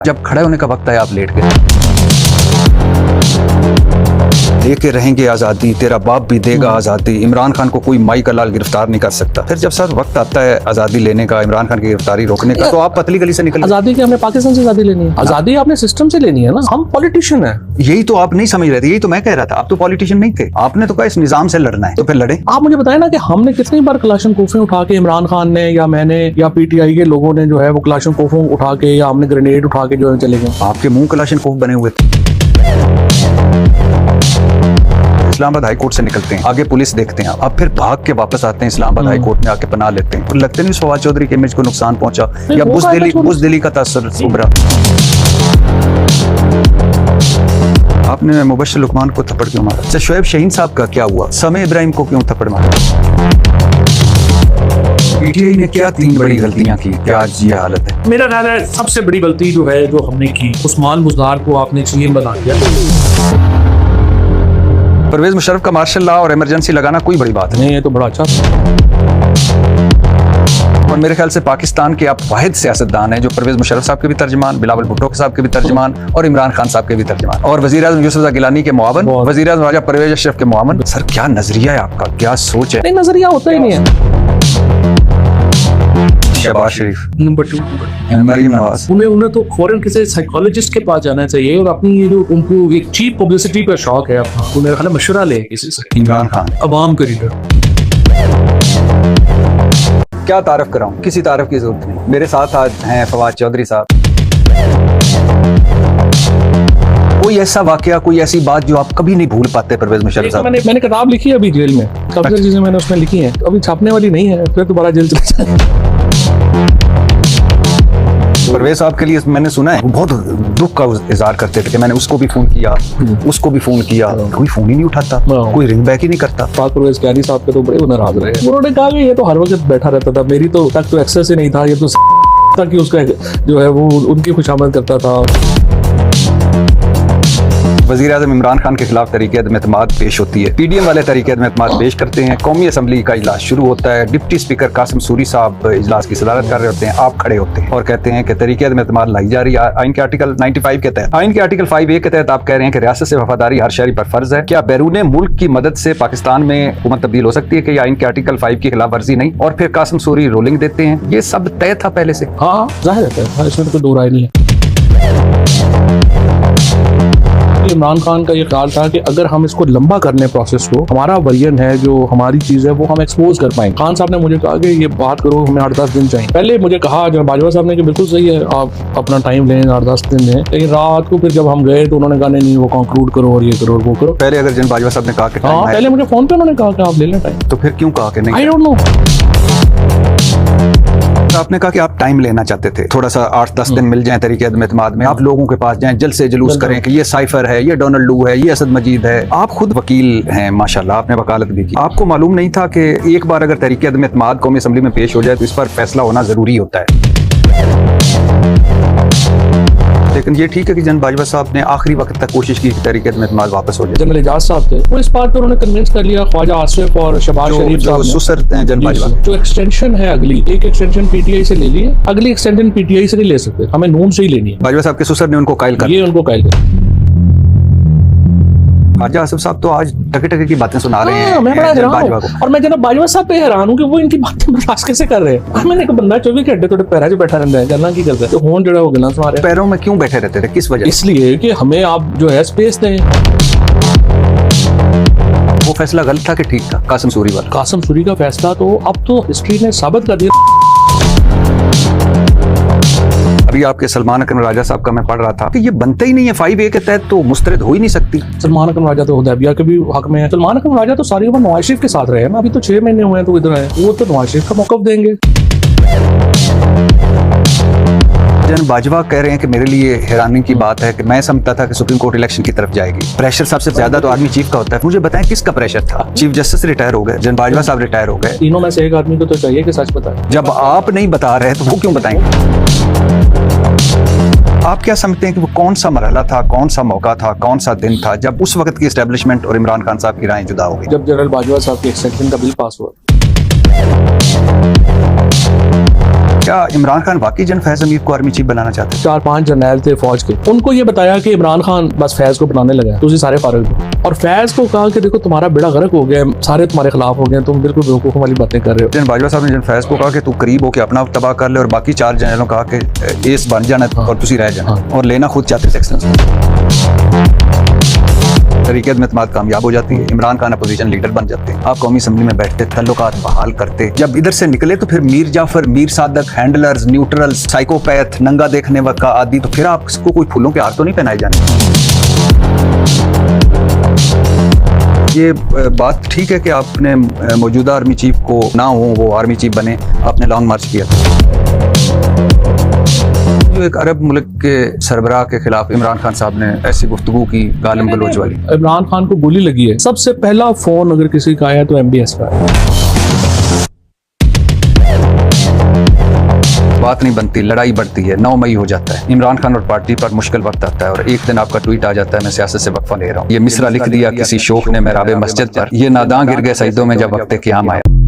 जब खड़े होने का वक्त है आप लेट गए। लेके रहेंगे आज़ादी, तेरा बाप भी देगा आज़ादी, इमरान खान को कोई माई का लाल गिरफ्तार नहीं कर सकता। फिर जब सर वक्त आता है आज़ादी लेने का, इमरान खान की गिरफ्तारी रोकने का, तो आप पतली गली से निकल। आज़ादी की हमने पाकिस्तान से आज़ादी लेनी है, आज़ादी आपने सिस्टम से लेनी है ना। हम पॉलिटिशियन है। यही तो आप नहीं समझ रहे थे, यही तो मैं कह रहा था। आप तो पॉलिटिशियन नहीं थे, आपने तो कहा इस निजाम से लड़ना है, तो फिर लड़े। आप मुझे बताएं ना कि हमने कितनी बार कलाशन कोफे उठा के, इमरान खान ने या मैंने या पीटीआई के लोगों ने जो है वो कलाशन कोफों उठा के या हमने ग्रेनेड उठा के जो है चले गए। आपके मुंह कलाशन कोफ बने हुए थे। इस्लामाबाद हाई कोर्ट से निकलते हैं, आगे पुलिस देखते हैं, अब फिर भाग के वापस आते हैं इस्लामाबाद हाई कोर्ट में, आके पनाह लेते हैं। और लगते नहीं फवाद चौधरी के इमेज को नुकसान पहुंचा या बुज़दिली का तासुर उभरा। आपने मुबश्शिर लुकमान को थप्पड़ क्यों मारा? अच्छा, शोएब शाहीन साहब का क्या हुआ? समय इब्राहिम को क्यों थप्पड़ मारा? पीटीआई ने क्या 3 बड़ी गलतियां की, क्या आज ये हालत है? मेरा ख्याल है सबसे बड़ी गलती जो है जो हमने की, उस्मान बुज़दार को आपने चीफ बना दिया। परवेज मुशर्रफ का मार्शल लॉ और इमरजेंसी लगाना कोई बड़ी बात नहीं। ये तो बड़ा अच्छा। और मेरे ख्याल से पाकिस्तान के आप वाहिद सियासतदान हैं जो परवेज मुशर्रफ साहब के भी तर्जमान, बिलावल भुट्टो साहब के भी तर्जमान और इमरान खान साहब के भी तर्जमान, और वज़ीर-ए-आज़म यूसुफ गिलानी के मुआवन, वज़ीर-ए-आज़म राजा परवेज अशरफ के मुआवन। सर क्या नजरिया है आपका, क्या सोच है? नहीं, नजरिया होता ही नहीं है। शहबाज शरीफ, नंबर 2 मरीम नवाज, उन्हें तो फौरन किसी साइकोलॉजिस्ट के पास जाना चाहिए और अपनी ये जो उनको एक चीप पब्लिसिटी का शौक है अपना, तो मेरा ख्याल है मशवरा ले किसी से। इमरान खान अवाम का लीडर। क्या तारीफ कराऊं, किसी तारीफ की जरूरत नहीं। मेरे साथ आज हैं फवाद चौधरी साहब। कोई ऐसा वाकया, कोई ऐसी बात जो आप कभी नहीं भूल पाते परवेज मुशर्रफ साहब? मैंने किताब लिखी है अभी जेल में, काफी सारी चीजें मैंने उसमें लिखी हैं, अभी छापने वाली नहीं है, फिर दोबारा जेल चले जाए। परवेज साहब के लिए मैंने सुना है वो बहुत दुख का इजहार करते थे कि मैंने उसको भी फोन किया, उसको भी फोन किया, कोई फोन ही नहीं उठाता, कोई रिंग बैक ही नहीं करता। परवेज कैरी साहब के तो बड़े नाराज रहे। उन्होंने कहा कि ये तो हर वक्त बैठा रहता था, मेरी तो तक तो एक्सेस ही नहीं था, ये तो ताकि उसका जो है वो उनकी खुशामद करता था। वज़ीर-ए-आज़म इमरान खान के खिलाफ तहरीक-ए-एतमाद पेश होती है, पीडीएम वाले तहरीक-ए-एतमाद पेश करते हैं, कौमी असम्बली का इजलास शुरू होता है, डिप्टी स्पीकर कासिम सूरी साहब इजलास की सदारत कर रहे होते हैं, आप खड़े होते हैं और कहते हैं कि तहरीक-ए-एतमाद लाई जा रही है आइन के आर्टिकल 95 के तहत। आइन के आर्टिकल 5A के तहत आप कह रहे हैं कि रियासत से वफादारी हर शहरी पर फर्ज है। क्या बैरून मुल्क की मदद से पाकिस्तान में हुकूमत तब्दील हो सकती है कि आइन के आर्टिकल 5 की खिलाफ वर्जी नहीं? और फिर कासिम सूरी रोलिंग देते हैं। ये सब तय था पहले से। हाँ, जाहिर है, इसमें तो कोई दो राय नहीं है। इमरान खान का ये ख्याल था कि अगर हम इसको लंबा करने प्रोसेस को, हमारा वर्जन है जो हमारी चीज है वो हम एक्सपोज कर पाएंगे। खान साहब ने मुझे कहा कि ये बात करो, हमें 8-10 दिन चाहिए। पहले मुझे कहा जो बाजवा साहब ने कि बिल्कुल सही है, आप अपना टाइम लें, 8-10 दिन लें, लेकिन रात को फिर जब हम गए तो उन्होंने कहा नहीं वो कंक्लूड करो और ये करो और वो करो। पहले अगर जन बाजवा साहब ने कहा कि हाँ, पहले मुझे फोन पे उन्होंने कहा कि आप ले लें टाइम, तो फिर क्यों कहा कि नहीं? I don't know. आपने कहा कि आप टाइम लेना चाहते थे, थोड़ा सा 8-10 दिन मिल जाए तहरीक-ए-एतमाद में, आप लोगों के पास जाएं, जल्द से जुलूस करें कि ये साइफर है, ये डोनाल्ड लू है, ये असद मजीद है। आप खुद वकील हैं माशाल्लाह, आपने वकालत भी की। आपको मालूम नहीं था कि एक बार अगर तहरीक-ए-एतमाद कौमी असम्बली में पेश हो जाए तो इस पर फैसला होना जरूरी होता है? लेकिन ये ठीक है कि जन बाजवा साहब ने आखिरी वक्त तक कोशिश की कि तहरीक-ए-एतमाद वापस हो जाए। जनरल एजाज साहब थे, वो इस बात पर उन्होंने कन्विंस कर लिया, ख्वाजा आसिफ और शहबाज शरीफ साहब सुसर जन बाजवा। जो एक्सटेंशन है अगली, एक एक्सटेंशन पीटीआई से ले ली है, अगली एक्सटेंशन पीटीआई से नहीं ले सकते, हमें नून से ही लेनी है। बाजवा साहब के सुसर ने उनको कायल कर, ये उनको कायल कर। ख्वाजा आसिफ साहब तो आज टके-टके की बातें सुना रहे हैं। मैं बड़ा हैरान बाजवा हूं, को। और मैं जनाब बाजवा साहब पे हैरान हूं कि वो इनकी बातें बर्दाश्त कैसे कर रहे हैं। मैंने एक बंदा 24 घंटे थोड़े पैरा से बैठा रहता है, गल्ला की करता है, तो फोन जो है वो गल्ला सुना रहे हैं। पैरों में क्यों बैठे रहते थे, किस वजह? इसलिए कि हमें आप जो है स्पेस दें। वो फैसला गलत था कि ठीक था कासिम सूरी वाला? कासिम सूरी का फैसला तो अब तो हिस्ट्री ने साबित कर दिया। अभी आपके सलमान अकरम राजा साहब का मैं पढ़ रहा था कि ये बनता ही नहीं है, 5A के तहत तो मुस्तरद हो ही नहीं सकती। सलमान अकरम राजा तो हुदैबिया के भी हक में है। सलमान अकरम राजा तो सारी उम्र नवाज शरीफ के साथ रहे हैं ना, अभी तो 6 महीने हुए हैं तो इधर आए, वो तो नवाज शरीफ का मौक़िफ़ देंगे। जन बाजवा कह रहे हैं कि मेरे लिए हैरानी की बात है कि मैं समझता था कि सुप्रीम कोर्ट इलेक्शन की तरफ जाएगी। प्रेशर सबसे ज्यादा तो आर्मी चीफ का होता है। मुझे बताएं किसका प्रेशर था? चीफ जस्टिस रिटायर हो गए, जन बाजवा साहब रिटायर हो गए, तीनों में से एक आदमी को तो चाहिए कि सच बताए। जब आप नहीं बता रहे तो वो क्यों बताएंगे? आप क्या समझते हैं कि वो कौन सा मरहला था, कौन सा मौका था, कौन सा दिन था जब उस वक्त की एस्टेब्लिशमेंट और इमरान खान साहब की राय जुदा हो गई? जब जनरल बाजवा साहब के एक्सटेंशन का बिल पास हुआ। क्या इमरान खान वाकई जन फैज अमीर को आर्मी चीफ बनाना चाहते हैं? 4-5 जर्नैल थे फौज के, उनको ये बताया कि इमरान खान बस फैज को बनाने लगा है, तो उसी सारे फारग हो। और फैज को कहा कि देखो तुम्हारा बेड़ा गर्क हो गया, सारे तुम्हारे खिलाफ हो गए, तुम बिल्कुल बेवकूफ़ों वाली बातें कर रहे हो। जन बाजवा साहब ने जन फैज को कहा कि तू करीब हो के अपना तबाह कर ले और बाकी 4 जनरलों कहा कि एस बन जाना और तुसी रह जाना, और लेना खुद चाहते सेक्शन। तरीक़त में इत्मीनाद कामयाब हो जाती है, इमरान खान अपोजिशन लीडर बन जाते हैं, आप कौमी असम्बली में बैठते, तल्लुकात बहाल करते। जब इधर से निकले तो फिर Mir Jafar, Mir Sadiq, handlers, neutral, psychopath, नंगा देखने का आदि, तो फिर आपको कोई फूलों के हार तो नहीं पहनाए जाने। ये बात ठीक है कि आपने मौजूदा आर्मी चीफ को ना हो वो आर्मी चीफ बने, आपने लॉन्ग मार्च किया। जो एक अरब मुल्क के सरबराह के खिलाफ इमरान खान साहब ने ऐसी गुफ्तगू की गालिम गलोच वाली। इमरान खान को गोली लगी है, सबसे पहला फोन अगर किसी का आया तो MBS का है। बात नहीं बनती, लड़ाई बढ़ती है, 9 मई हो जाता है, इमरान खान और पार्टी पर मुश्किल वक्त आता है और एक दिन आपका ट्वीट आ जाता है, मैं सियासत से वक्फा ले रहा हूँ। ये मिसरा लिख दिया किसी शोख ने मेहराबे मस्जिद पर, ये नादां गिर गए सजदों में जब वक्त क़याम आया।